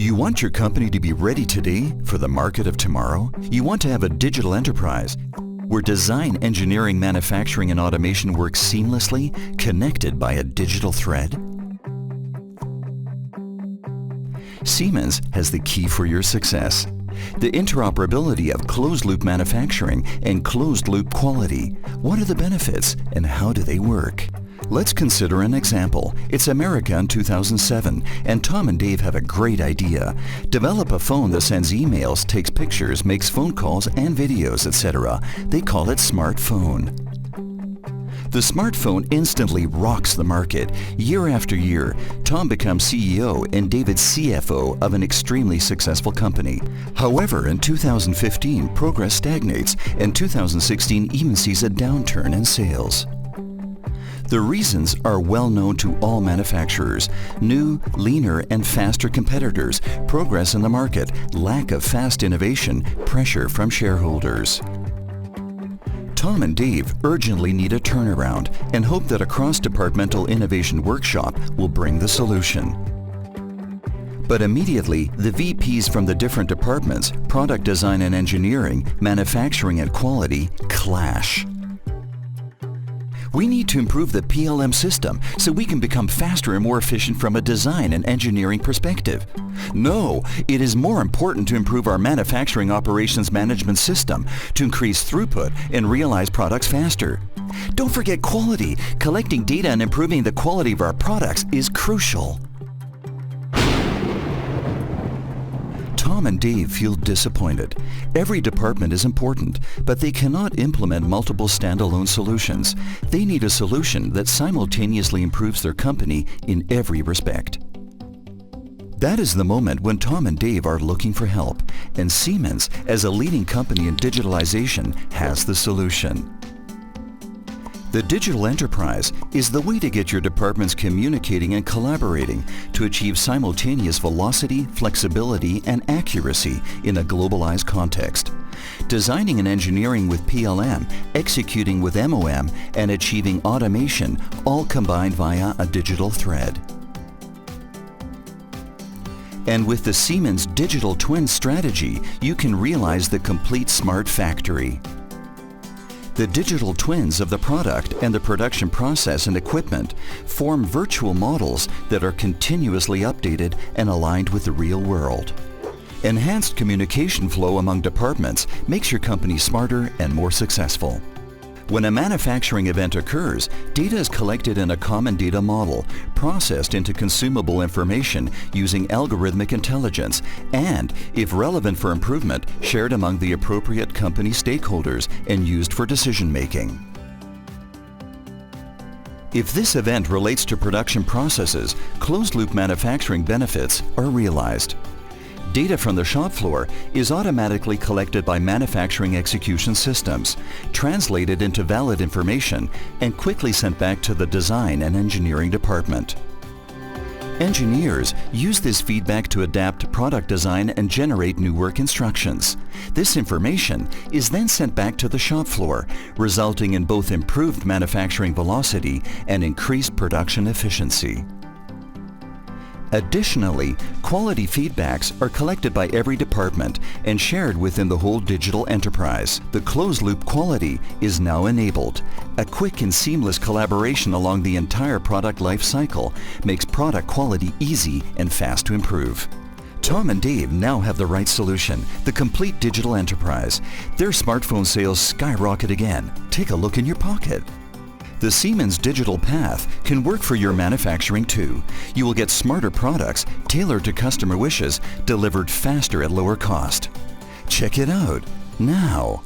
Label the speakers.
Speaker 1: You want your company to be ready today for the market of tomorrow? You want to have a digital enterprise where design, engineering, manufacturing, and automation work seamlessly, connected by a digital thread? Siemens has the key for your success. The interoperability of closed-loop manufacturing and closed-loop quality. What are the benefits and how do they work? Let's consider an example. It's America in 2007, and Tom and Dave have a great idea. Develop a phone that sends emails, takes pictures, makes phone calls and videos, etc. They call it smartphone. The smartphone instantly rocks the market. Year after year, Tom becomes CEO and David CFO of an extremely successful company. However, in 2015, progress stagnates, and 2016 even sees a downturn in sales. The reasons are well known to all manufacturers. New, leaner, and faster competitors, progress in the market, lack of fast innovation, pressure from shareholders. Tom and Dave urgently need a turnaround and hope that a cross-departmental innovation workshop will bring the solution. But immediately, the VPs from the different departments, product design and engineering, manufacturing and quality, clash. We need to improve the PLM system so we can become faster and more efficient from a design and engineering perspective. No, it is more important to improve our manufacturing operations management system to increase throughput and realize products faster. Don't forget quality. Collecting data and improving the quality of our products is crucial. Tom and Dave feel disappointed. Every department is important, but they cannot implement multiple standalone solutions. They need a solution that simultaneously improves their company in every respect. That is the moment when Tom and Dave are looking for help, and Siemens, as a leading company in digitalization, has the solution. The digital enterprise is the way to get your departments communicating and collaborating to achieve simultaneous velocity, flexibility, and accuracy in a globalized context. Designing and engineering with PLM, executing with MOM, and achieving automation, all combined via a digital thread. And with the Siemens Digital Twin strategy, you can realize the complete smart factory. The digital twins of the product and the production process and equipment form virtual models that are continuously updated and aligned with the real world. Enhanced communication flow among departments makes your company smarter and more successful. When a manufacturing event occurs, data is collected in a common data model, processed into consumable information using algorithmic intelligence, and, if relevant for improvement, shared among the appropriate company stakeholders and used for decision-making. If this event relates to production processes, closed-loop manufacturing benefits are realized. Data from the shop floor is automatically collected by manufacturing execution systems, translated into valid information, and quickly sent back to the design and engineering department. Engineers use this feedback to adapt product design and generate new work instructions. This information is then sent back to the shop floor, resulting in both improved manufacturing velocity and increased production efficiency. Additionally, quality feedbacks are collected by every department and shared within the whole digital enterprise. The closed-loop quality is now enabled. A quick and seamless collaboration along the entire product life cycle makes product quality easy and fast to improve. Tom and Dave now have the right solution, the complete digital enterprise. Their smartphone sales skyrocket again. Take a look in your pocket. The Siemens Digital Path can work for your manufacturing too. You will get smarter products tailored to customer wishes, delivered faster at lower cost. Check it out now.